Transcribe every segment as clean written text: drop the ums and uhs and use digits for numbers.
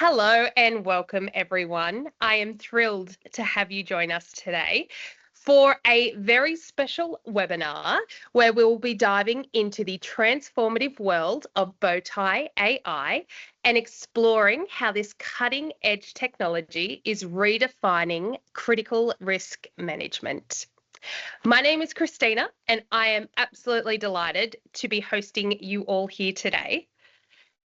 Hello and welcome, everyone. I am thrilled to have you join us today for a very special webinar where we'll be diving into the transformative world of Bowtie AI and exploring how this cutting-edge technology is redefining critical risk management. My name is Christina, and I am absolutely delighted to be hosting you all here today.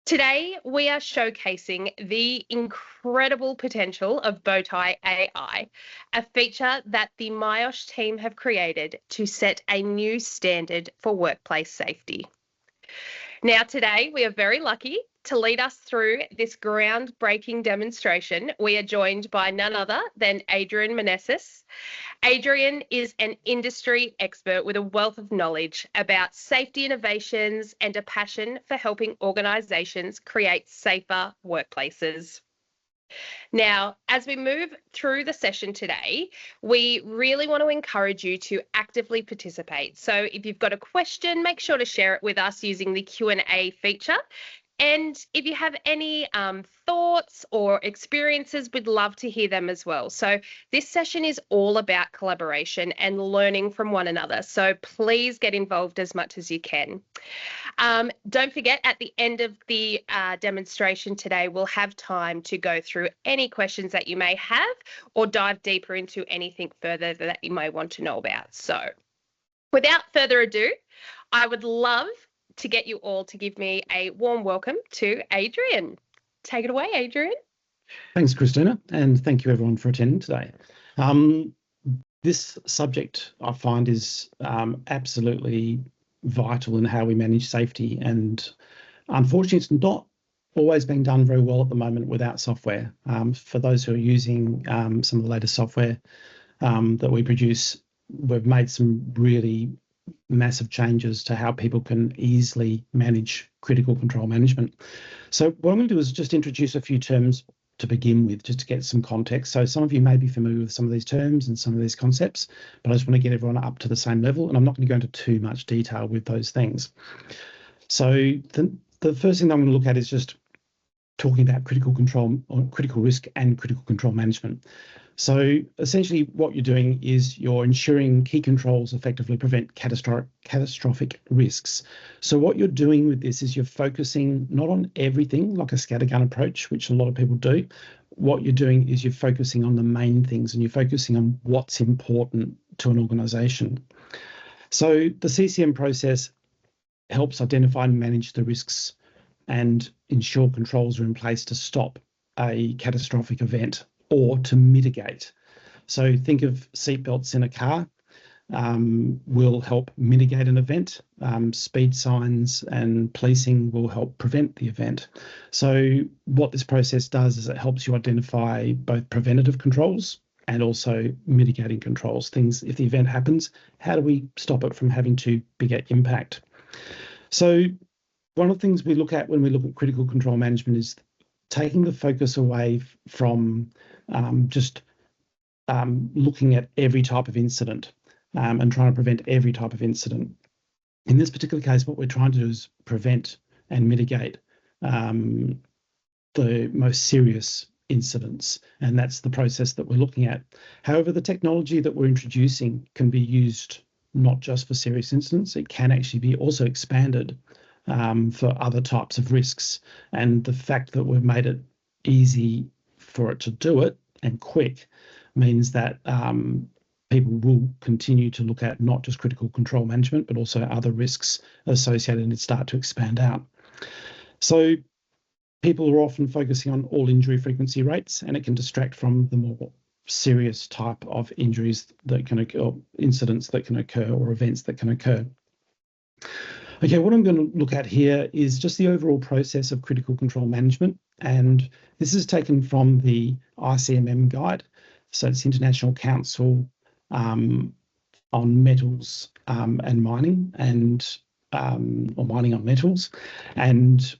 Today, we are showcasing the incredible potential of Bowtie AI, a feature that the myosh team have created to set a new standard for workplace safety. Now, today, we are very lucky to lead us through this groundbreaking demonstration. We are joined by none other than Adrian Meneses. Adrian is an industry expert with a wealth of knowledge about safety innovations and a passion for helping organisations create safer workplaces. Now, as we move through the session today, we really want to encourage you to actively participate. So if you've got a question, make sure to share it with us using the Q&A feature. And if you have any thoughts or experiences, we'd love to hear them as well. So this session is all about collaboration and learning from one another. So please get involved as much as you can. Don't forget, at the end of the demonstration today, we'll have time to go through any questions that you may have or dive deeper into anything further that you may want to know about. So without further ado, I would love to get you all to give me a warm welcome to Adrian. Take it away, Adrian. Thanks, Christina, and thank you everyone for attending today. This subject I find is absolutely vital in how we manage safety, and unfortunately it's not always being done very well at the moment without software. For those who are using some of the latest software that we produce, we've made some really massive changes to how people can easily manage critical control management. So what I'm going to do is just introduce a few terms to begin with, just to get some context. So some of you may be familiar with some of these terms and some of these concepts, but I just want to get everyone up to the same level, and I'm not going to go into too much detail with those things. So the first thing I'm going to look at is just talking about critical control, or critical risk and critical control management. So essentially what you're doing is you're ensuring key controls effectively prevent catastrophic risks. So what you're doing with this is you're focusing not on everything like a scattergun approach, which a lot of people do. What you're doing is you're focusing on the main things, and you're focusing on what's important to an organisation. So the CCM process helps identify and manage the risks and ensure controls are in place to stop a catastrophic event or to mitigate. So think of seatbelts in a car will help mitigate an event. Speed signs and policing will help prevent the event. So what this process does is it helps you identify both preventative controls and also mitigating controls. Things, if the event happens, how do we stop it from having too big an impact? So one of the things we look at when we look at critical control management is taking the focus away from just looking at every type of incident and trying to prevent every type of incident. In this particular case, what we're trying to do is prevent and mitigate the most serious incidents, and that's the process that we're looking at. However, the technology that we're introducing can be used not just for serious incidents, it can actually be also expanded for other types of risks. And the fact that we've made it easy for it to do it and quick means that people will continue to look at not just critical control management, but also other risks associated, and start to expand out. So people are often focusing on all injury frequency rates, and it can distract from the more serious type of injuries that can occur, or incidents that can occur, or events that can occur. Okay, what I'm going to look at here is just the overall process of critical control management, and this is taken from the ICMM guide. So it's International Council on Metals and Mining, and or mining on metals. And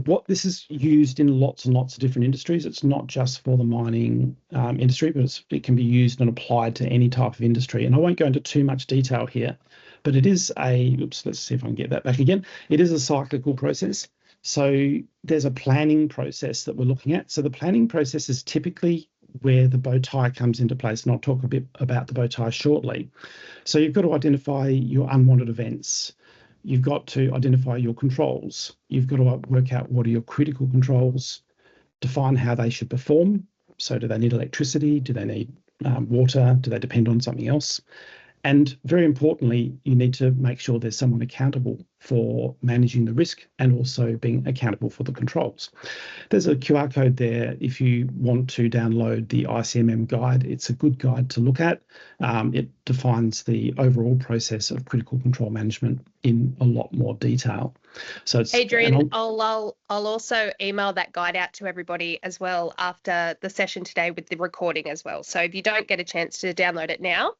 what this is used in lots and lots of different industries. It's not just for the mining industry, but it can be used and applied to any type of industry. And I won't go into too much detail here, but it is a, let's see if I can get that back again. It is a cyclical process. So there's a planning process that we're looking at. So the planning process is typically where the bow tie comes into place, and I'll talk a bit about the bow tie shortly. So you've got to identify your unwanted events. You've got to identify your controls. You've got to work out what are your critical controls, define how they should perform. So do they need electricity? Do they need water? Do they depend on something else? And very importantly, you need to make sure there's someone accountable for managing the risk and also being accountable for the controls. There's a QR code there if you want to download the ICMM guide. It's a good guide to look at. It defines the overall process of critical control management in a lot more detail. So it's, Adrian, I'll also email that guide out to everybody as well after the session today with the recording as well. So if you don't get a chance to download it now,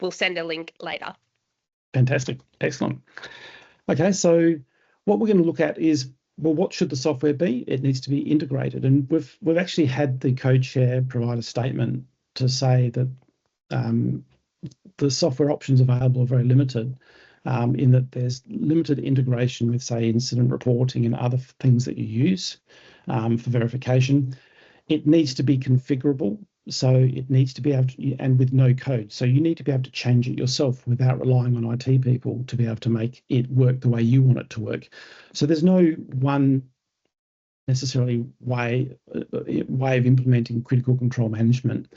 we'll send a link later. Fantastic. Excellent. Okay, so what we're going to look at is, well, what should the software be? It needs to be integrated. And we've actually had the code share provide a statement to say that the software options available are very limited, in that there's limited integration with, say, incident reporting and other things that you use for verification. It needs to be configurable. So it needs to be able to, and with no code. So you need to be able to change it yourself without relying on IT people to be able to make it work the way you want it to work. So there's no one necessarily way of implementing critical control management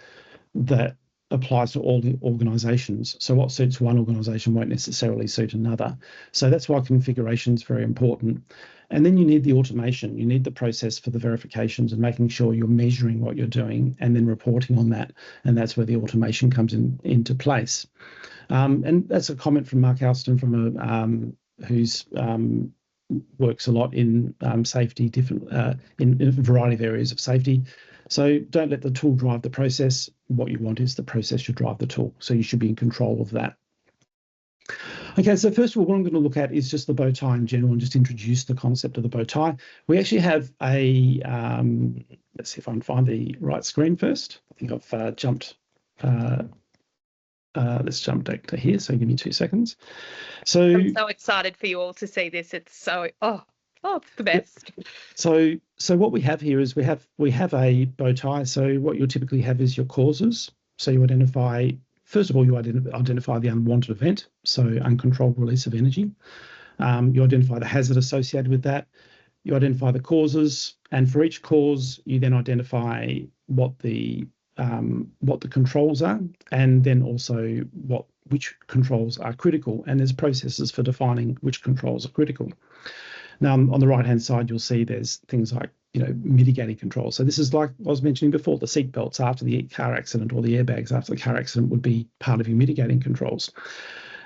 that applies to all the organizations. So what suits one organization won't necessarily suit another. So that's why configuration is very important. And then you need the automation. You need the process for the verifications and making sure you're measuring what you're doing and then reporting on that. And that's where the automation comes into place. And that's a comment from Mark Alston from who's works a lot in safety, in a variety of areas of safety. So don't let the tool drive the process. What you want is the process should drive the tool. So you should be in control of that. Okay, so first of all, what I'm going to look at is just the bow tie in general and just introduce the concept of the bow tie. We actually have a, let's see if I can find the right screen first. I think I've jumped, let's jump back to here. So give me 2 seconds. So I'm so excited for you all to see this. It's so, it's the best. Yep. So what we have here is we have a bow tie. So what you'll typically have is your causes. So you identify, first of all, you identify the unwanted event, so uncontrolled release of energy. You identify the hazard associated with that. You identify the causes, and for each cause, you then identify what the controls are, and then also which controls are critical. And there's processes for defining which controls are critical. Now, on the right-hand side, you'll see there's things like, mitigating controls. So this is like I was mentioning before, the seat belts after the car accident or the airbags after the car accident would be part of your mitigating controls.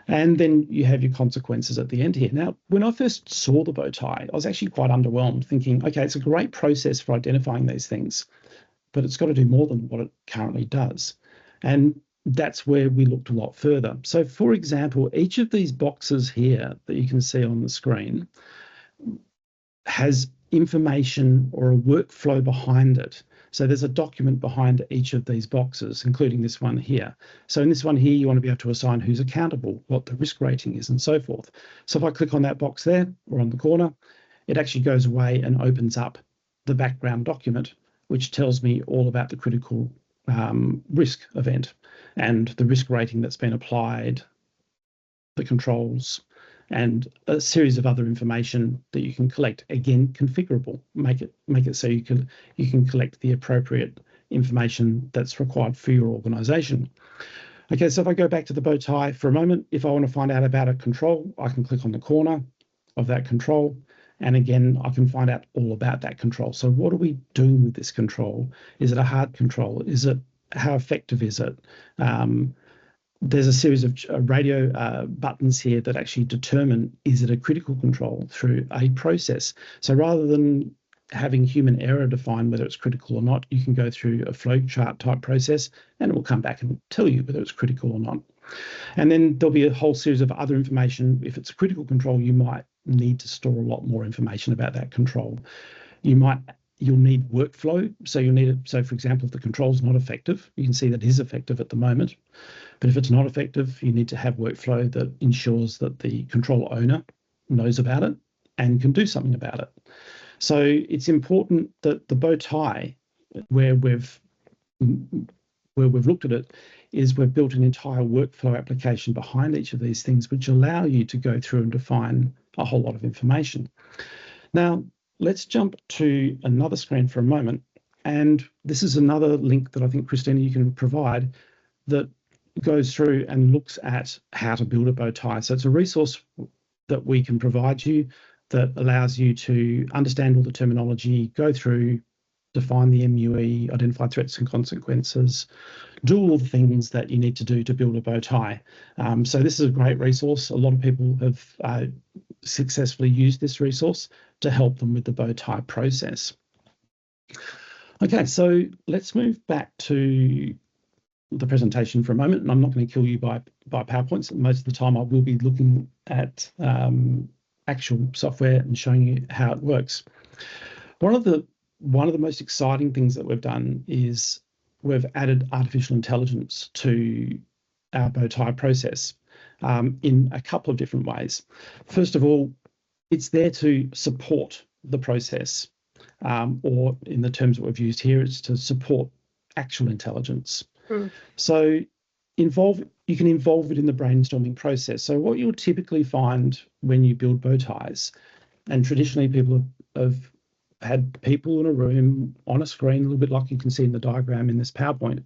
And then you have your consequences at the end here. Now, when I first saw the bow tie, I was actually quite underwhelmed, thinking, okay, it's a great process for identifying these things, but it's got to do more than what it currently does. And that's where we looked a lot further. So, for example, each of these boxes here that you can see on the screen has information or a workflow behind it. So there's a document behind each of these boxes, including this one here. So in this one here, you want to be able to assign who's accountable, what the risk rating is, and so forth. So if I click on that box there or on the corner, it actually goes away and opens up the background document, which tells me all about the critical risk event and the risk rating that's been applied, the controls, and a series of other information that you can collect. Again, configurable. Make it so you can collect the appropriate information that's required for your organization. Okay, so if I go back to the bow tie for a moment, if I want to find out about a control, I can click on the corner of that control, and again, I can find out all about that control. So what are we doing with this control? Is it a hard control? How effective is it? There's a series of radio buttons here that actually determine, is it a critical control through a process? So rather than having human error define whether it's critical or not, you can go through a flowchart type process and it will come back and tell you whether it's critical or not. And then there'll be a whole series of other information. If it's a critical control, you might need to store a lot more information about that control. You'll need workflow. So for example, if the control is not effective, you can see that it is effective at the moment. But if it's not effective, you need to have workflow that ensures that the control owner knows about it and can do something about it. So it's important that the bow tie, where we've looked at it, is we've built an entire workflow application behind each of these things, which allow you to go through and define a whole lot of information. Now, let's jump to another screen for a moment. And this is another link that I think, Christina, you can provide that goes through and looks at how to build a bow tie. So it's a resource that we can provide you that allows you to understand all the terminology, go through, define the MUE, identify threats and consequences, do all the things that you need to do to build a bow tie. So this is a great resource. A lot of people have successfully used this resource to help them with the bow tie process. Okay, so let's move back to the presentation for a moment, and I'm not going to kill you by PowerPoints. Most of the time I will be looking at actual software and showing you how it works. One of the most exciting things that we've done is we've added artificial intelligence to our bow tie process in a couple of different ways. First of all, it's there to support the process, or in the terms that we've used here, it's to support actual intelligence. So you can involve it in the brainstorming process. So what you'll typically find when you build bow ties, and traditionally people have had people in a room on a screen, a little bit like you can see in the diagram in this PowerPoint,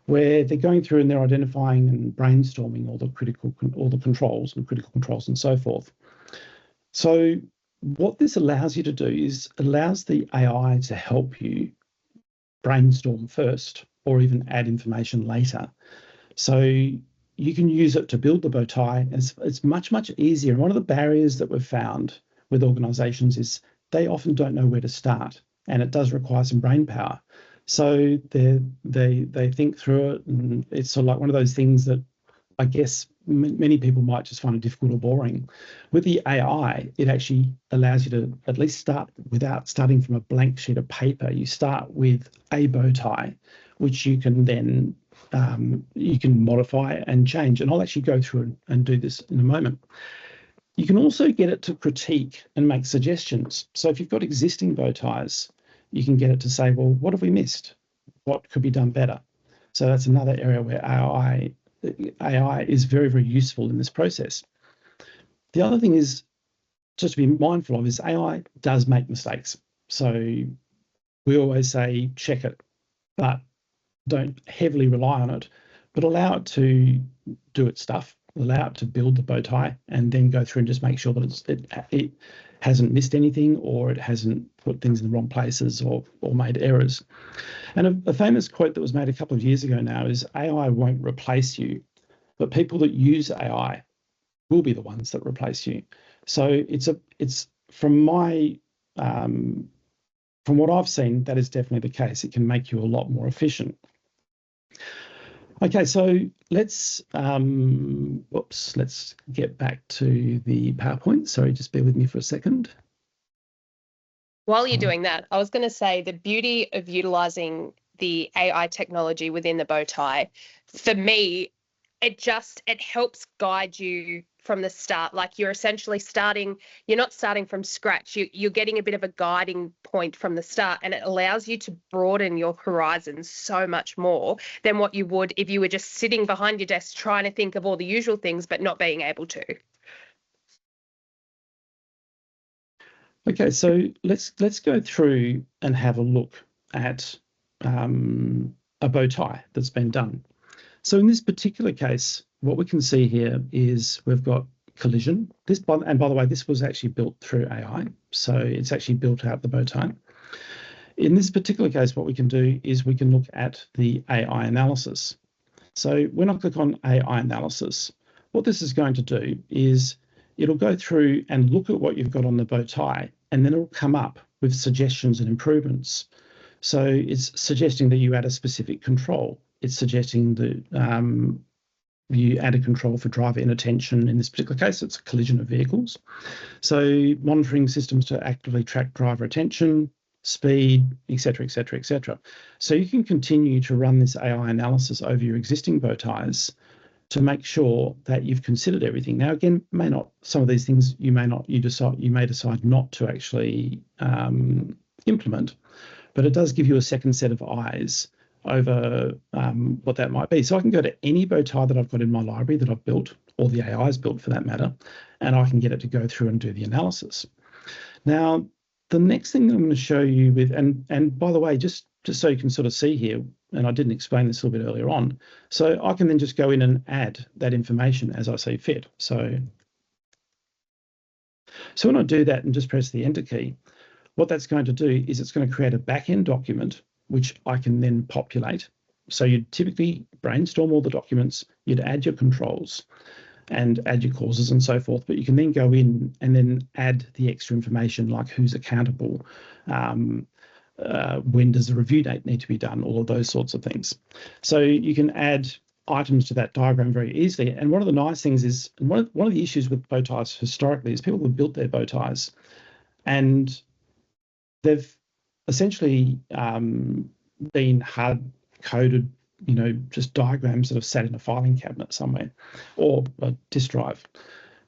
where they're going through and they're identifying and brainstorming all the controls and so forth. So what this allows you to do is allows the AI to help you brainstorm first, or even add information later. So you can use it to build the bow tie. It's much, much easier. And one of the barriers that we've found with organizations is they often don't know where to start, and it does require some brain power. So they think through it, and it's sort of like one of those things that I guess many people might just find it difficult or boring. With the AI, it actually allows you to at least start without starting from a blank sheet of paper. You start with a bow tie, which you can then you can modify and change. And I'll actually go through and do this in a moment. You can also get it to critique and make suggestions. So if you've got existing bow ties, you can get it to say, well, what have we missed? What could be done better? So that's another area where AI is very, very useful in this process. The other thing is just to be mindful of is AI does make mistakes. So we always say check it, but don't heavily rely on it, but allow it to do its stuff, allow it to build the bow tie, and then go through and just make sure that it hasn't missed anything, or it hasn't put things in the wrong places, or made errors. And a famous quote that was made a couple of years ago now is AI won't replace you, but people that use AI will be the ones that replace you. So it's from my from what I've seen, that is definitely the case. It can make you a lot more efficient. Okay, so let's get back to the PowerPoint. Sorry, just bear with me for a second. While you're doing that, I was going to say the beauty of utilizing the AI technology within the bow tie, for me, it helps guide you from the start. Like you're essentially you're not starting from scratch. You're getting a bit of a guiding point from the start, and it allows you to broaden your horizons so much more than what you would if you were just sitting behind your desk trying to think of all the usual things, but not being able to. Okay, so let's go through and have a look at a bow tie that's been done. So in this particular case, what we can see here is we've got collision. And by the way, this was actually built through AI, so it's actually built out the bow tie. In this particular case, what we can do is we can look at the AI analysis. So when I click on AI analysis, what this is going to do is it'll go through and look at what you've got on the bow tie, and then it'll come up with suggestions and improvements. So it's suggesting that you add a specific control. It's suggesting that you add a control for driver inattention. In this particular case, it's a collision of vehicles. So monitoring systems to actively track driver attention, speed, etc., etc., etc. So you can continue to run this AI analysis over your existing bow ties to make sure that you've considered everything. Now, again, some of these things you may decide not to actually implement, but it does give you a second set of eyes over what that might be. So I can go to any bow tie that I've got in my library that I've built, or the AI is built for that matter, and I can get it to go through and do the analysis. Now, the next thing that I'm going to show you with, and by the way, just so you can sort of see here, and I didn't explain this a little bit earlier on, so I can then just go in and add that information as I see fit. So when I do that and just press the Enter key, what that's going to do is it's going to create a back-end document, which I can then populate. So you'd typically brainstorm all the documents, you'd add your controls and add your causes and so forth, but you can then go in and then add the extra information like who's accountable, when does the review date need to be done, all of those sorts of things. So you can add items to that diagram very easily. And one of the nice things is, and one of the issues with bow ties historically is people have built their bow ties and they've essentially been hard-coded, just diagrams that have sat in a filing cabinet somewhere or a disk drive,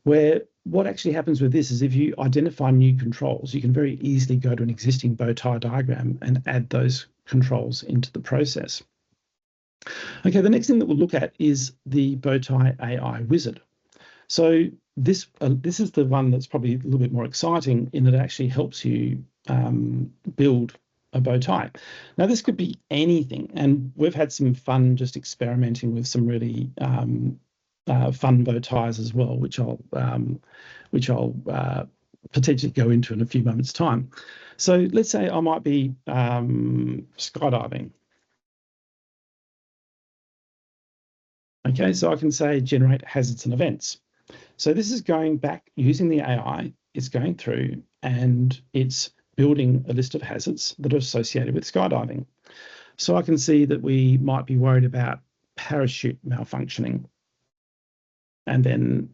where what actually happens with this is if you identify new controls, you can very easily go to an existing bow tie diagram and add those controls into the process. Okay, the next thing that we'll look at is the Bowtie AI wizard. So this is the one that's probably a little bit more exciting in that it actually helps you build a bow tie. Now, this could be anything, and we've had some fun just experimenting with some really fun bow ties as well, which I'll potentially go into in a few moments' time. So let's say I might be skydiving. Okay, so I can say generate hazards and events. So this is going back using the AI. It's going through and it's building a list of hazards that are associated with skydiving. So I can see that we might be worried about parachute malfunctioning. And then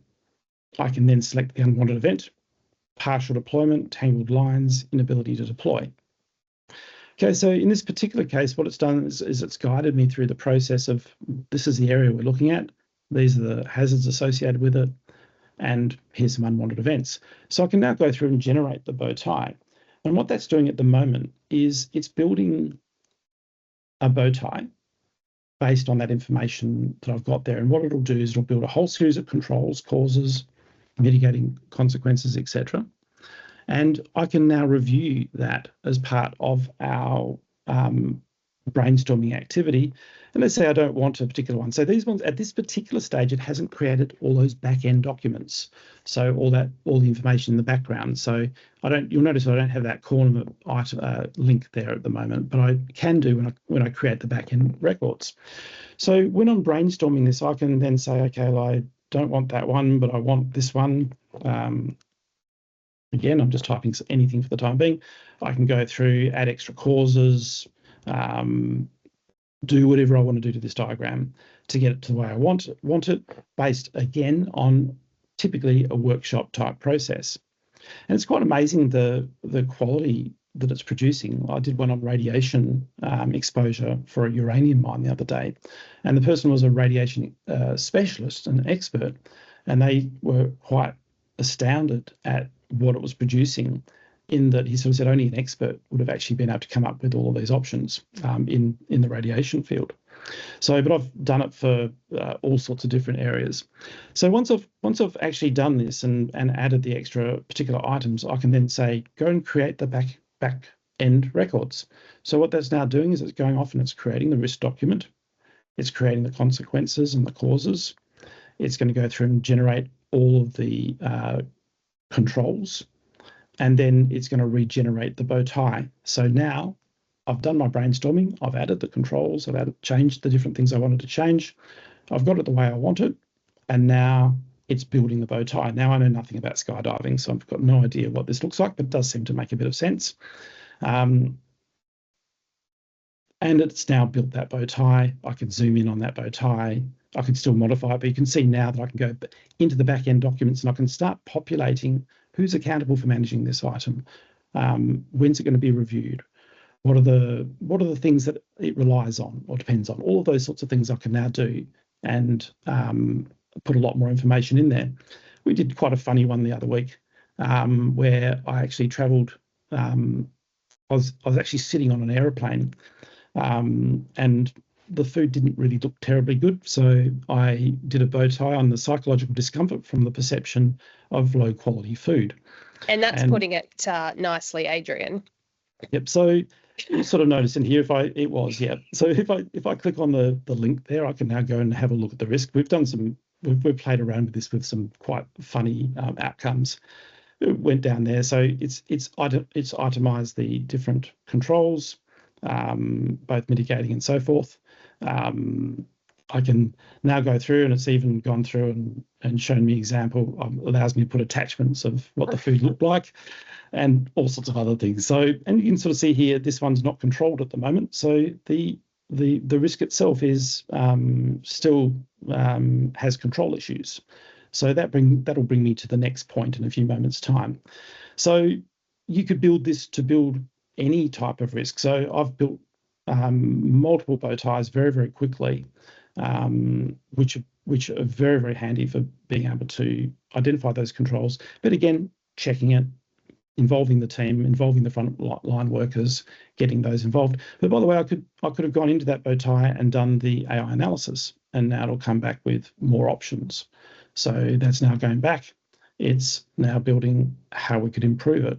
I can then select the unwanted event, partial deployment, tangled lines, inability to deploy. Okay, so in this particular case, what it's done is it's guided me through the process of this is the area we're looking at. These are the hazards associated with it. And here's some unwanted events. So I can now go through and generate the bow tie. And what that's doing at the moment is it's building a bow tie based on that information that I've got there. And what it'll do is it'll build a whole series of controls, causes, mitigating consequences, etc. And I can now review that as part of our brainstorming activity. And let's say I don't want a particular one. So these ones at this particular stage, it hasn't created all those back-end documents. So all the information in the background. So you'll notice I don't have that corner item, link there at the moment, but I can do when I create the back-end records. So when I'm brainstorming this, I can then say, okay, well, I don't want that one, but I want this one. Again, I'm just typing anything for the time being. I can go through, add extra causes, do whatever I want to do to this diagram to get it to the way I want it, based again on typically a workshop type process. And it's quite amazing the quality that it's producing. I did one on radiation exposure for a uranium mine the other day, and the person was a radiation specialist, an expert, and they were quite astounded at what it was producing, in that he sort of said only an expert would have actually been able to come up with all of these options in the radiation field. So, but I've done it for all sorts of different areas. So once I've actually done this and added the extra particular items, I can then say, go and create the back end records. So what that's now doing is it's going off and it's creating the risk document. It's creating the consequences and the causes. It's going to go through and generate all of the controls, and then it's going to regenerate the bow tie. So now I've done my brainstorming, I've added the controls, I've changed the different things I wanted to change, I've got it the way I want it, and now it's building the bow tie. Now I know nothing about skydiving, so I've got no idea what this looks like, but it does seem to make a bit of sense. And it's now built that bow tie. I can zoom in on that bow tie. I can still modify it, but you can see now that I can go into the back-end documents and I can start populating who's accountable for managing this item, when's it going to be reviewed, what are the things that it relies on or depends on. All of those sorts of things I can now do and put a lot more information in there. We did quite a funny one the other week where I actually travelled. I was actually sitting on an aeroplane, and the food didn't really look terribly good. So I did a bow tie on the psychological discomfort from the perception of low quality food. And that's putting it nicely, Adrian. Yep. So you sort of notice in here, So if I click on the link there, I can now go and have a look at the risk. We've played around with this with some quite funny outcomes. It went down there. So it's itemized the different controls, both mitigating and so forth. I can now go through, and it's even gone through and shown me example, allows me to put attachments of what the food looked like and all sorts of other things. So, and you can sort of see here, this one's not controlled at the moment. So the risk itself is still has control issues. So that'll bring me to the next point in a few moments' time. So you could build this to build any type of risk. So I've built multiple bow ties very, very quickly, which are very, very handy for being able to identify those controls. But again, checking it, involving the team, involving the front line workers, getting those involved. But by the way, I could have gone into that bow tie and done the AI analysis, and now it'll come back with more options. So that's now going back. It's now building how we could improve it.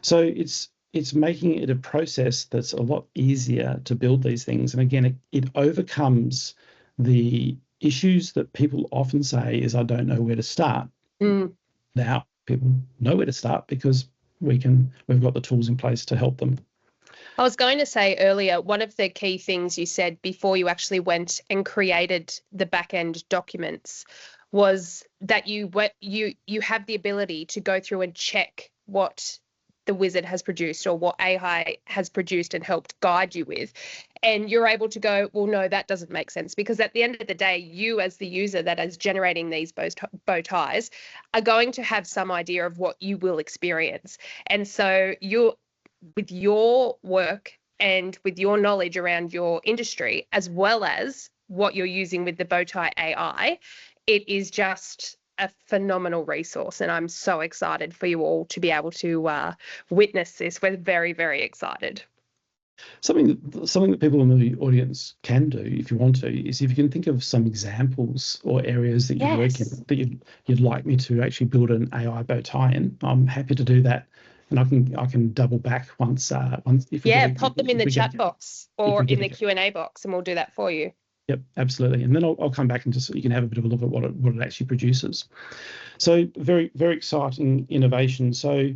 So it's making it a process that's a lot easier to build these things. And again, it overcomes the issues that people often say is, I don't know where to start. Now people know where to start because we've got the tools in place to help them. I was going to say earlier, one of the key things you said before you actually went and created the back-end documents was that you have the ability to go through and check what the wizard has produced or what AI has produced and helped guide you with. And you're able to go, well, no, that doesn't make sense, because at the end of the day, you as the user that is generating these bow ties are going to have some idea of what you will experience. And so with your work and with your knowledge around your industry, as well as what you're using with the Bowtie AI, it is just a phenomenal resource. And I'm so excited for you all to be able to witness this. We're very, very excited. Something that people in the audience can do, if you want to, is if you can think of some examples or areas that you work in that you'd like me to actually build an AI bow tie in, I'm happy to do that. And I can double back once if we pop them in the chat box or in the Q&A box, and we'll do that for you. Yep, absolutely. And then I'll come back and just so you can have a bit of a look at what it actually produces. So very, very exciting innovation. So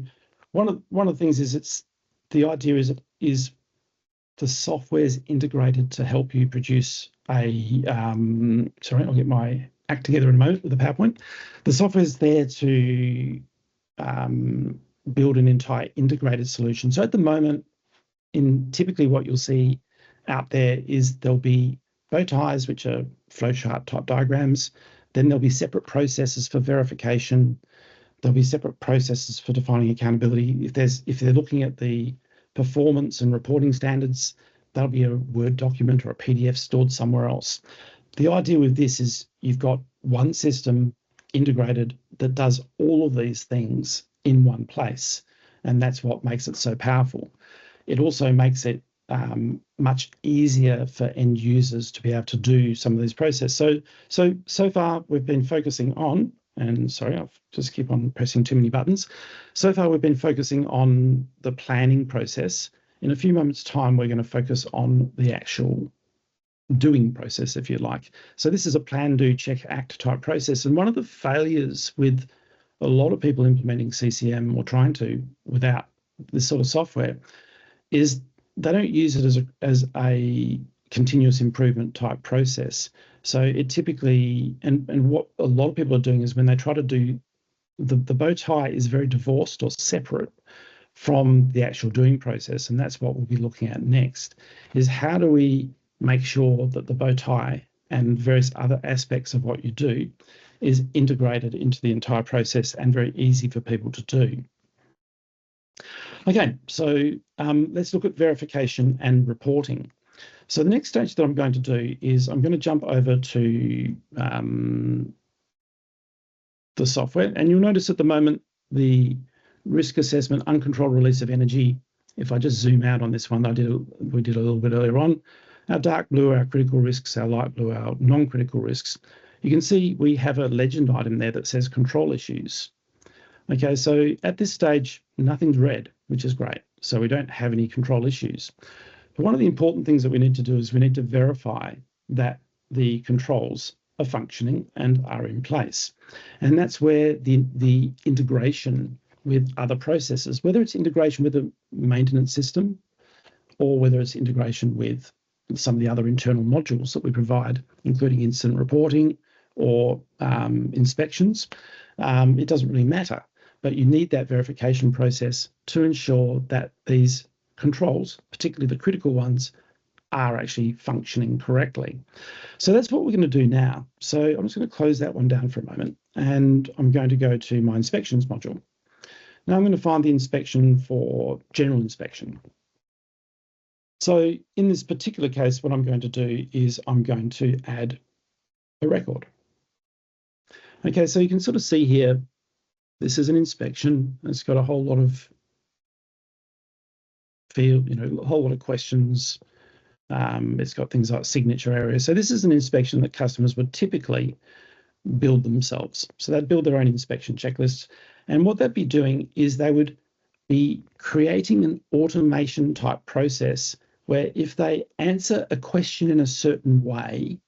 one of the things is the idea is the software is integrated to help you produce a sorry, I'll get my act together in a moment with the PowerPoint. The software is there to build an entire integrated solution. So at the moment, typically what you'll see out there is there'll be bow ties, which are flowchart type diagrams. Then there'll be separate processes for verification. There'll be separate processes for defining accountability. If they're looking at the performance and reporting standards, that'll be a Word document or a PDF stored somewhere else. The idea with this is you've got one system integrated that does all of these things in one place, and that's what makes it so powerful. It also makes it much easier for end users to be able to do some of these processes. So far we've been focusing on, and sorry, I've just keep on pressing too many buttons. So far we've been focusing on the planning process. In a few moments' time, we're going to focus on the actual doing process, if you like. So this is a plan, do, check, act type process. And one of the failures with a lot of people implementing CCM or trying to without this sort of software is they don't use it as a continuous improvement type process. So it typically, and what a lot of people are doing is when they try to do, the bow tie is very divorced or separate from the actual doing process. And that's what we'll be looking at next, is how do we make sure that the bow tie and various other aspects of what you do is integrated into the entire process and very easy for people to do. Okay, so let's look at verification and reporting. So the next stage that I'm going to do is I'm going to jump over to the software, and you'll notice at the moment the risk assessment, uncontrolled release of energy. If I just zoom out on this one, we did a little bit earlier on. Our dark blue are our critical risks, our light blue are our non-critical risks. You can see we have a legend item there that says control issues. Okay, so at this stage, nothing's red, which is great. So we don't have any control issues. But one of the important things that we need to do is we need to verify that the controls are functioning and are in place. And that's where the integration with other processes, whether it's integration with a maintenance system or whether it's integration with some of the other internal modules that we provide, including incident reporting or inspections, it doesn't really matter. But you need that verification process to ensure that these controls, particularly the critical ones, are actually functioning correctly. So that's what we're going to do now. So I'm just going to close that one down for a moment, and I'm going to go to my inspections module. Now I'm going to find the inspection for general inspection. So in this particular case, what I'm going to do is I'm going to add a record. Okay, so you can sort of see here, this is an inspection. It's got a whole lot of field, a whole lot of questions. It's got things like signature areas. So this is an inspection that customers would typically build themselves. So they'd build their own inspection checklists. And what they'd be doing is they would be creating an automation type process where if they answer a question in a certain way,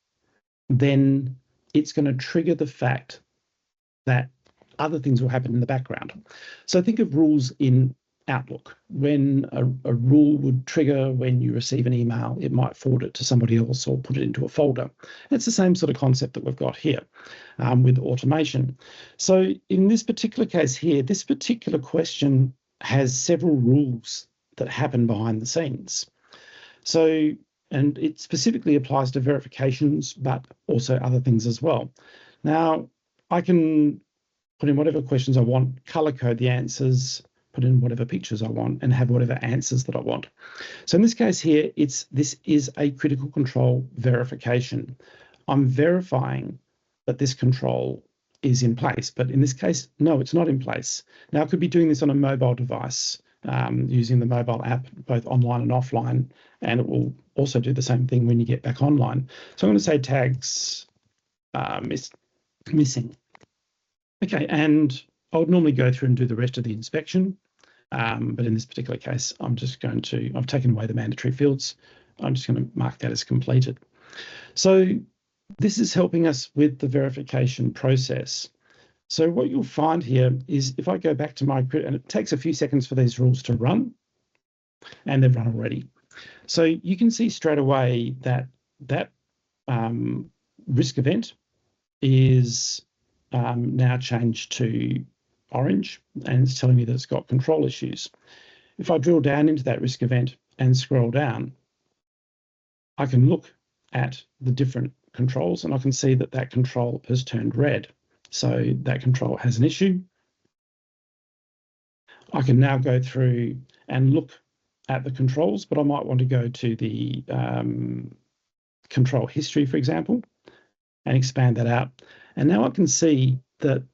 then it's going to trigger the fact that other things will happen in the background. So think of rules in Outlook. When a rule would trigger when you receive an email, it might forward it to somebody else or put it into a folder. It's the same sort of concept that we've got here with automation. So in this particular case here, this particular question has several rules that happen behind the scenes. So, and it specifically applies to verifications, but also other things as well. Now, I can put in whatever questions I want, color code the answers, put in whatever pictures I want, and have whatever answers that I want. So in this case here, this is a critical control verification. I'm verifying that this control is in place, but in this case, no, it's not in place. Now, I could be doing this on a mobile device using the mobile app, both online and offline, and it will also do the same thing when you get back online. So I'm going to say tags is missing. Okay, and I would normally go through and do the rest of the inspection, but in this particular case, I've taken away the mandatory fields. I'm just going to mark that as completed. So this is helping us with the verification process. So what you'll find here is if I go back to and it takes a few seconds for these rules to run, and they've run already. So you can see straight away that risk event is now changed to orange, and it's telling me that it's got control issues. If I drill down into that risk event and scroll down, I can look at the different controls and I can see that that control has turned red. So that control has an issue. I can now go through and look at the controls, but I might want to go to the control history, for example, and expand that out. And now I can see that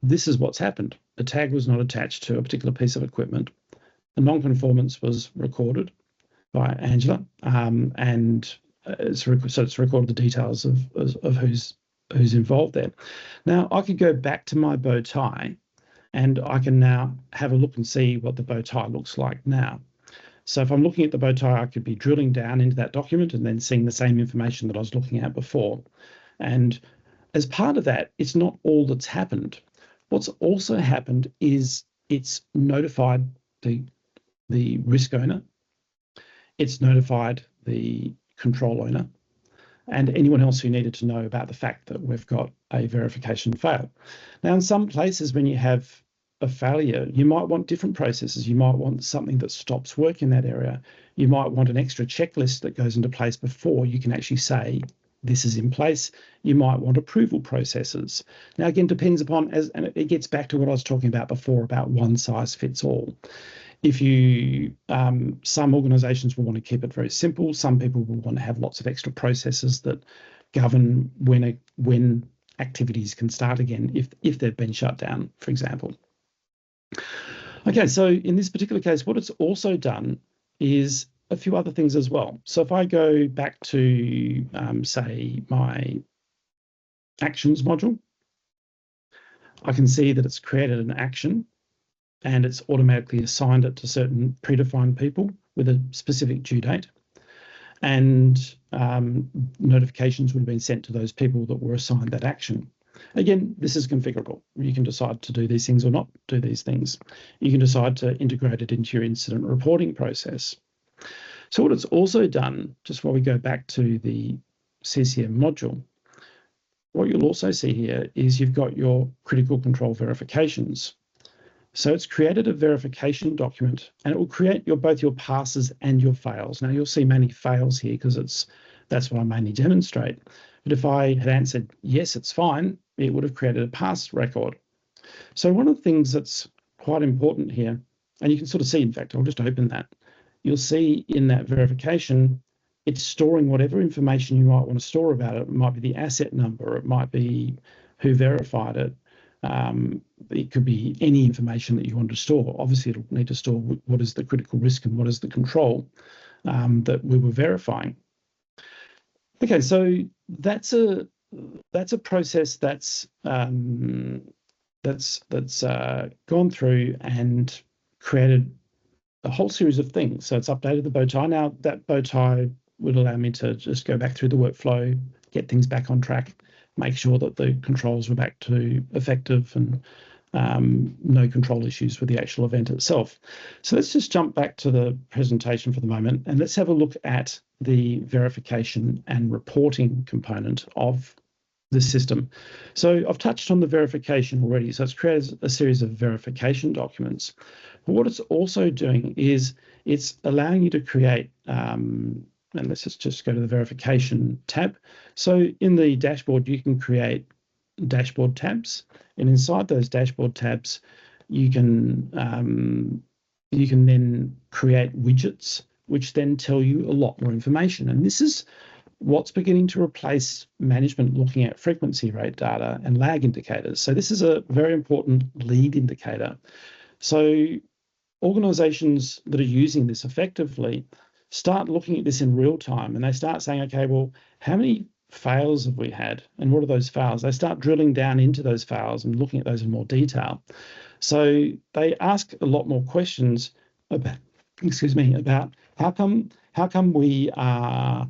this is what's happened. A tag was not attached to a particular piece of equipment. A non-conformance was recorded by Angela, and it's recorded the details of who's involved there. Now I could go back to my bow tie, and I can now have a look and see what the bow tie looks like now. So if I'm looking at the bow tie, I could be drilling down into that document and then seeing the same information that I was looking at before. And as part of that, it's not all that's happened. What's also happened is it's notified the risk owner, it's notified the control owner, and anyone else who needed to know about the fact that we've got a verification fail. Now, in some places, when you have a failure, you might want different processes. You might want something that stops work in that area. You might want an extra checklist that goes into place before you can actually say, this is in place. You might want approval processes. Now, again, depends upon, and it gets back to what I was talking about before about one size fits all. If you, some organisations will want to keep it very simple. Some people will want to have lots of extra processes that govern when activities can start again if they've been shut down, for example. Okay, so in this particular case, what it's also done is a few other things as well. So if I go back to, say, my actions module, I can see that it's created an action and it's automatically assigned it to certain predefined people with a specific due date. And notifications would have been sent to those people that were assigned that action. Again, this is configurable. You can decide to do these things or not do these things. You can decide to integrate it into your incident reporting process. So what it's also done, just while we go back to the CCM module, what you'll also see here is you've got your critical control verifications. So it's created a verification document, and it will create both your passes and your fails. Now you'll see many fails here because that's what I mainly demonstrate. But if I had answered yes, it's fine, it would have created a pass record. So one of the things that's quite important here, and you can sort of see, in fact, I'll just open that. You'll see in that verification, it's storing whatever information you might want to store about it. It might be the asset number, it might be who verified it. It could be any information that you want to store. Obviously, it'll need to store what is the critical risk and what is the control that we were verifying. Okay, so that's a process that's gone through and created a whole series of things. So it's updated the bow tie. Now that bow tie would allow me to just go back through the workflow, get things back on track, make sure that the controls were back to effective and no control issues with the actual event itself. So let's just jump back to the presentation for the moment and let's have a look at the verification and reporting component of the system. So I've touched on the verification already. So it's created a series of verification documents. But what it's also doing is it's allowing you to create, and let's just go to the verification tab. So in the dashboard, you can create dashboard tabs, and inside those dashboard tabs, you can then create widgets, which then tell you a lot more information. And this is what's beginning to replace management looking at frequency rate data and lag indicators. So this is a very important lead indicator. So organizations that are using this effectively start looking at this in real time and they start saying, okay, well, how many fails have we had and what are those fails? They start drilling down into those fails and looking at those in more detail. So they ask a lot more questions about, about how come we are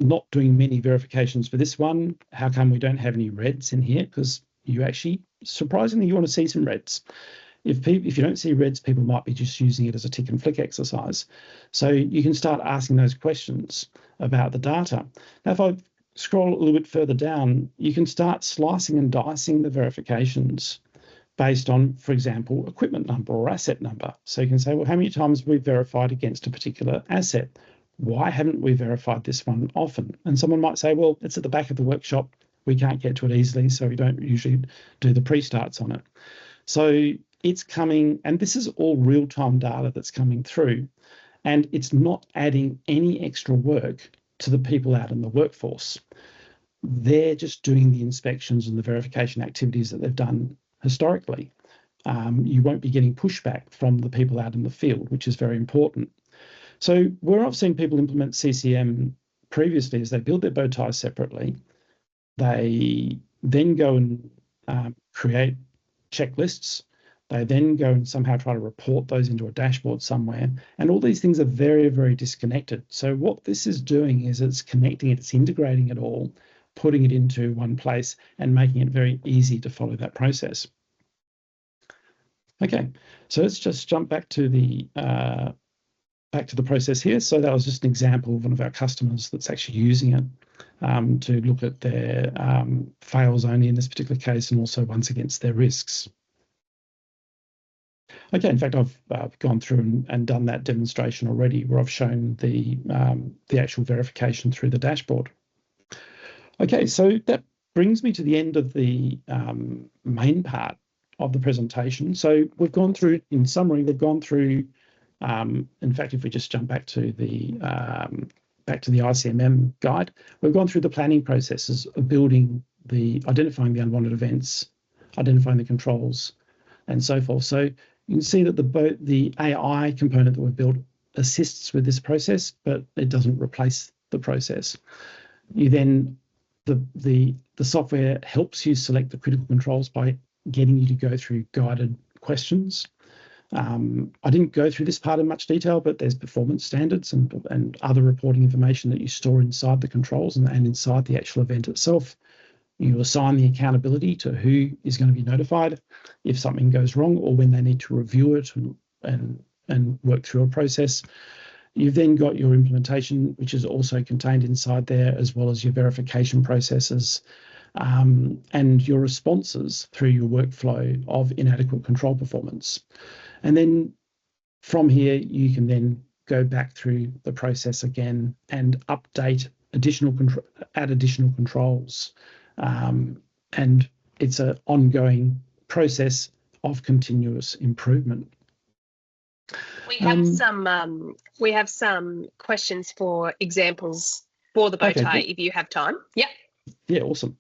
not doing many verifications for this one? How come we don't have any reds in here? Because you actually, surprisingly, you want to see some reds. If you don't see reds, people might be just using it as a tick and flick exercise. So you can start asking those questions about the data. Now, if I scroll a little bit further down, you can start slicing and dicing the verifications based on, for example, equipment number or asset number. So you can say, well, how many times have we verified against a particular asset? Why haven't we verified this one often? And someone might say, well, it's at the back of the workshop. We can't get to it easily, so we don't usually do the pre-starts on it. So it's coming, and this is all real-time data that's coming through, and it's not adding any extra work to the people out in the workforce. They're just doing the inspections and the verification activities that they've done historically. You won't be getting pushback from the people out in the field, which is very important. So where I've seen people implement CCM previously is they build their bow ties separately. They then go and create checklists. They then go and somehow try to report those into a dashboard somewhere. And all these things are very, very disconnected. So what this is doing is it's connecting it, it's integrating it all, putting it into one place and making it very easy to follow that process. Okay, so let's just jump back to the process here. So that was just an example of one of our customers that's actually using it to look at their fails only in this particular case, and also ones against their risks. Okay, in fact, I've gone through and done that demonstration already, where I've shown the actual verification through the dashboard. Okay, so that brings me to the end of the main part the presentation. So we've gone through, in summary, we've gone through, in fact, if we just jump back to the ICMM guide, we've gone through the planning processes of identifying the unwanted events, identifying the controls, and so forth. So you can see that the AI component that we've built assists with this process, but it doesn't replace the process. You then, the software helps you select the critical controls by getting you to go through guided questions. I didn't go through this part in much detail, but there's performance standards and other reporting information that you store inside the controls and inside the actual event itself. You assign the accountability to who is going to be notified if something goes wrong or when they need to review it and work through a process. You've then got your implementation, which is also contained inside there, as well as your verification processes and your responses through your workflow of inadequate control performance. And then from here, you can then go back through the process again and add additional controls. And it's an ongoing process of continuous improvement. We have some questions for examples for the bow tie, if you have time. Yep. Yeah, awesome.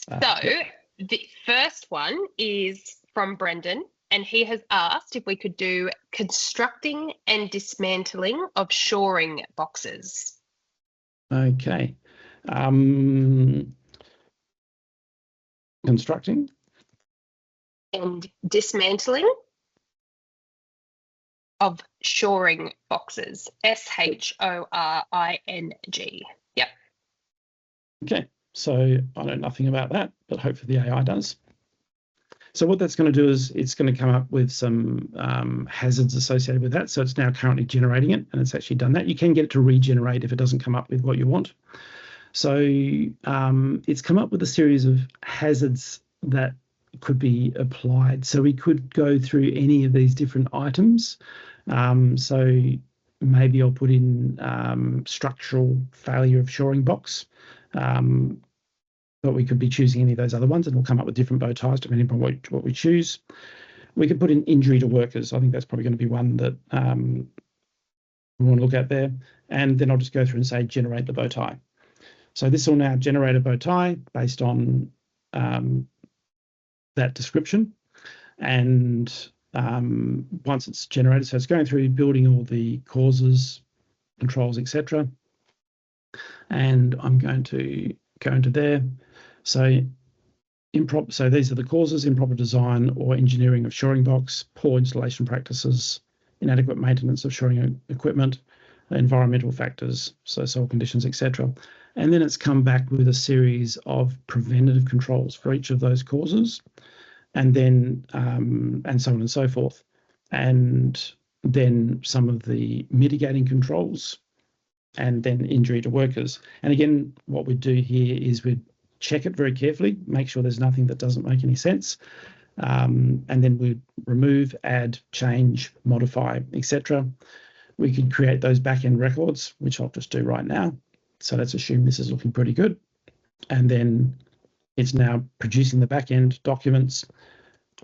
The first one is from Brendan, and he has asked if we could do constructing and dismantling of shoring boxes. Okay. Constructing and dismantling of shoring boxes. SHORING. Yep. Okay. So I know nothing about that, but hopefully the AI does. So what that's going to do is it's going to come up with some hazards associated with that. So it's now currently generating it, and it's actually done that. You can get it to regenerate if it doesn't come up with what you want. So it's come up with a series of hazards that could be applied. So we could go through any of these different items. So maybe I'll put in structural failure of shoring box. But we could be choosing any of those other ones, and we'll come up with different bow ties depending on what we choose. We could put in injury to workers. I think that's probably going to be one that we want to look at there. And then I'll just go through and say generate the bow tie. So this will now generate a bow tie based on that description. And once it's generated, so it's going through building all the causes, controls, etc. And I'm going to go into there. So these are the causes: improper design or engineering of shoring box, poor installation practices, inadequate maintenance of shoring equipment, environmental factors, so soil conditions, etc. And then it's come back with a series of preventative controls for each of those causes, and then and so on and so forth. And then some of the mitigating controls, and then injury to workers. And again, what we do here is we check it very carefully, make sure there's nothing that doesn't make any sense, and then we remove, add, change, modify, etc. We could create those back-end records, which I'll just do right now. So let's assume this is looking pretty good. And then it's now producing the back-end documents.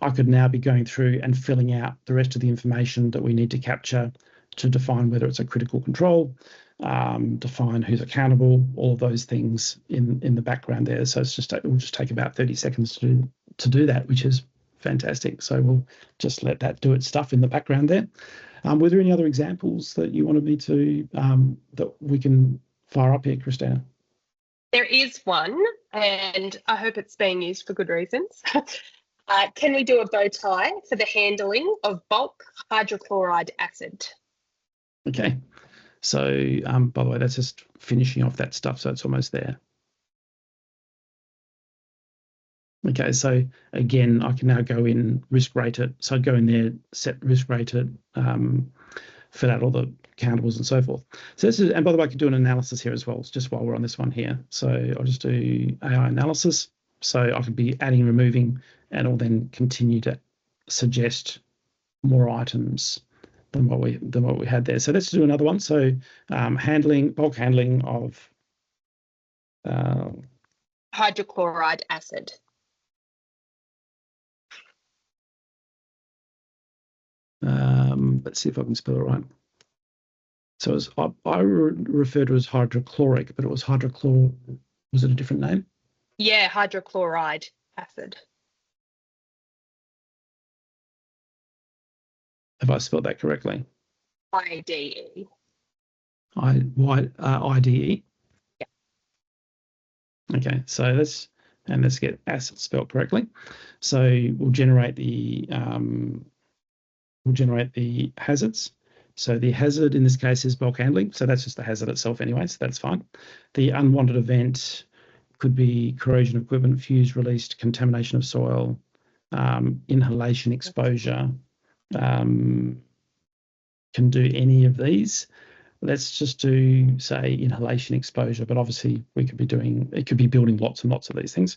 I could now be going through and filling out the rest of the information that we need to capture to define whether it's a critical control, define who's accountable, all of those things in the background there. So it will just take about 30 seconds to do that, which is fantastic. So we'll just let that do its stuff in the background there. Were there any other examples that you wanted me to, that we can fire up here, Christina? There is one, and I hope it's being used for good reasons. Can we do a bow tie for the handling of bulk hydrochloride acid? Okay. So, by the way, that's just finishing off that stuff, so it's almost there. Okay, so again, I can now go in, risk rate it. So I'd go in there, set risk rate it, fill out all the countables and so forth. So this is, and by the way, I could do an analysis here as well, just while we're on this one here. So I'll just do AI analysis. So I could be adding, removing, and I'll then continue to suggest more items than what we had there. So let's do another one. So bulk handling of hydrochloride acid. Let's see if I can spell it right. So I refer to it as hydrochloric, but it was hydrochlor. Was it a different name? Yeah, hydrochloride acid. Have I spelled that correctly? IDE. IDE. Yeah. Okay, so let's get acid spelled correctly. So we'll generate the hazards. So the hazard in this case is bulk handling. So that's just the hazard itself anyway, so that's fine. The unwanted event could be corrosion of equipment, fuse released, contamination of soil, inhalation exposure. Can do any of these. Let's just do, say, inhalation exposure, but obviously it could be building lots and lots of these things.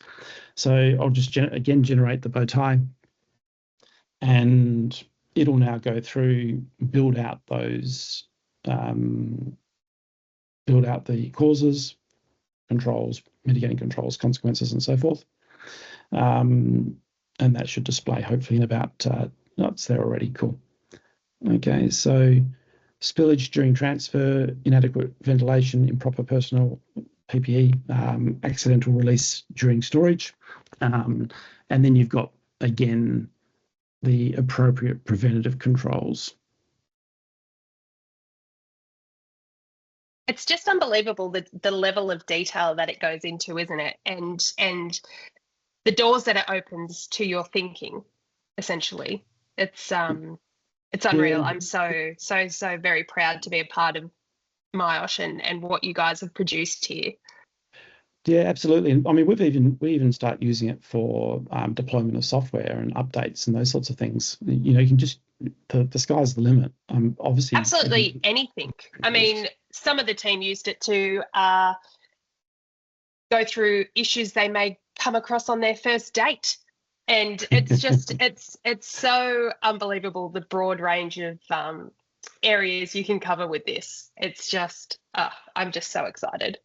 So I'll just again generate the bow tie, and it'll now go through, build out those, build out the causes, controls, mitigating controls, consequences, and so forth. And that should display hopefully in about, it's there already, cool. Okay, so spillage during transfer, inadequate ventilation, improper personal PPE, accidental release during storage. And then you've got, again, the appropriate preventative controls. It's just unbelievable the level of detail that it goes into, isn't it? And the doors that it opens to your thinking, essentially. It's unreal. Yeah. I'm so very proud to be a part of myosh and what you guys have produced here. Yeah, absolutely. And I mean, we even start using it for deployment of software and updates and those sorts of things. You know, you can just the sky's the limit. Obviously, absolutely anything. I mean, some of the team used it to go through issues they may come across on their first date, and it's just it's so unbelievable the broad range of areas you can cover with this. It's just I'm just so excited.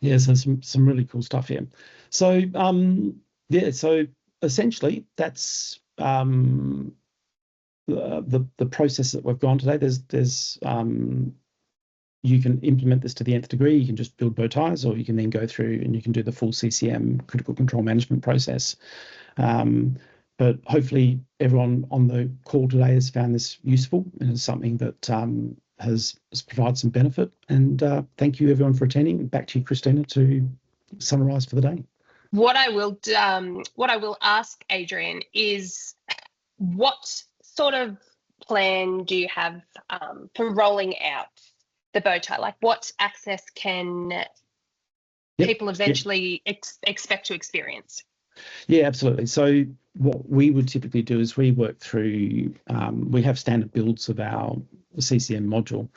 Yeah, so some really cool stuff here. So yeah, so essentially that's the process that we've gone today. There's you can implement this to the nth degree. You can just build bow ties, or you can then go through and you can do the full CCM, critical control management process. But hopefully everyone on the call today has found this useful and is something that has provided some benefit. And thank you everyone for attending. Back to you, Christina, to summarise for the day. What I will ask Adrian is, what sort of plan do you have for rolling out the bow tie? Like, what access can people eventually expect to experience? Yeah, absolutely. So what we would typically do is we work through, we have standard builds of our CCM module.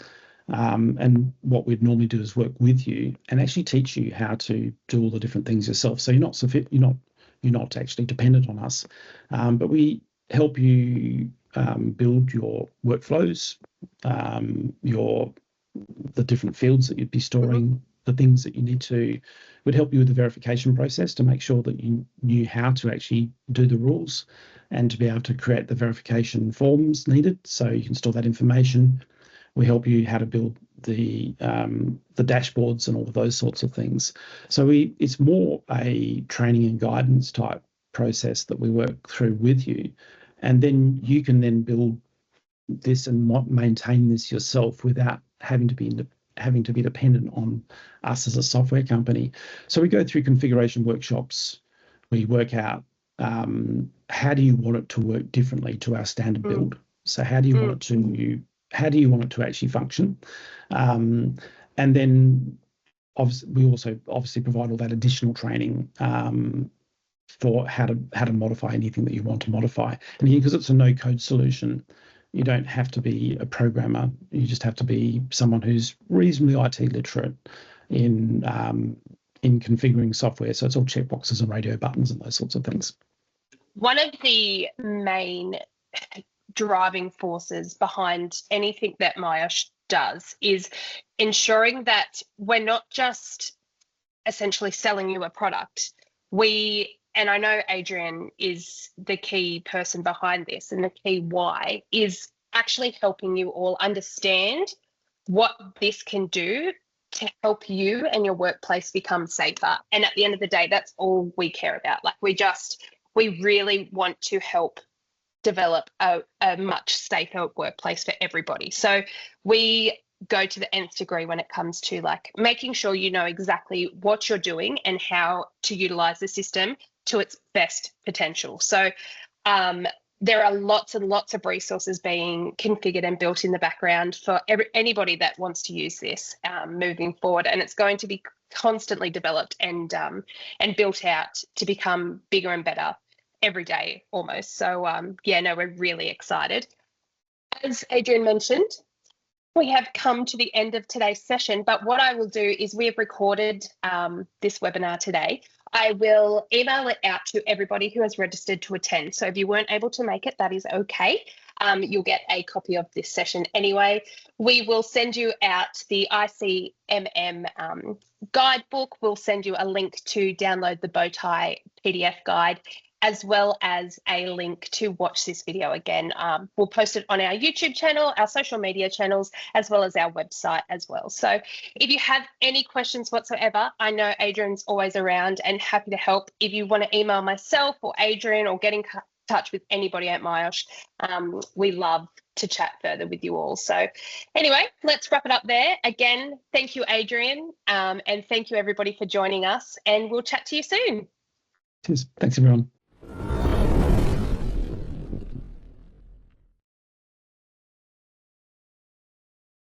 And what we'd normally do is work with you and actually teach you how to do all the different things yourself. So you're not actually dependent on us, but we help you build your workflows, the different fields that you'd be storing, the things that you need to. Would help you with the verification process to make sure that you knew how to actually do the rules and to be able to create the verification forms needed so you can store that information. We help you how to build the dashboards and all of those sorts of things. So it's more a training and guidance type process that we work through with you, and then you can then build this and maintain this yourself without having to be dependent on us as a software company. So we go through configuration workshops. We work out how do you want it to work differently to our standard build. So how do you want it to actually function? And then we also provide all that additional training for how to modify anything that you want to modify. And because it's a no-code solution, you don't have to be a programmer. You just have to be someone who's reasonably IT literate in configuring software. So it's all checkboxes and radio buttons and those sorts of things. One of the main driving forces behind anything that myosh does is ensuring that we're not just essentially selling you a product. We and I know Adrian is the key person behind this, and the key why is actually helping you all understand what this can do to help you and your workplace become safer. And at the end of the day, that's all we care about. Like we really want to help develop a much safer workplace for everybody. So we go to the nth degree when it comes to like making sure you know exactly what you're doing and how to utilize the system to its best potential. So there are lots and lots of resources being configured and built in the background for anybody that wants to use this moving forward, and it's going to be constantly developed and built out to become bigger and better every day almost. So yeah, no, we're really excited. As Adrian mentioned, we have come to the end of today's session, but what I will do is we have recorded this webinar today. I will email it out to everybody who has registered to attend. So if you weren't able to make it, that is okay. You'll get a copy of this session anyway. We will send you out the ICMM guidebook. We'll send you a link to download the Bowtie PDF guide, as well as a link to watch this video again. We'll post it on our YouTube channel, our social media channels, as well as our website as well. So if you have any questions whatsoever, I know Adrian's always around and happy to help. If you want to email myself or Adrian or get in touch with anybody at myosh, we love to chat further with you all. So anyway, let's wrap it up there. Again, thank you, Adrian, and thank you everybody for joining us, and we'll chat to you soon. Cheers. Thanks, everyone.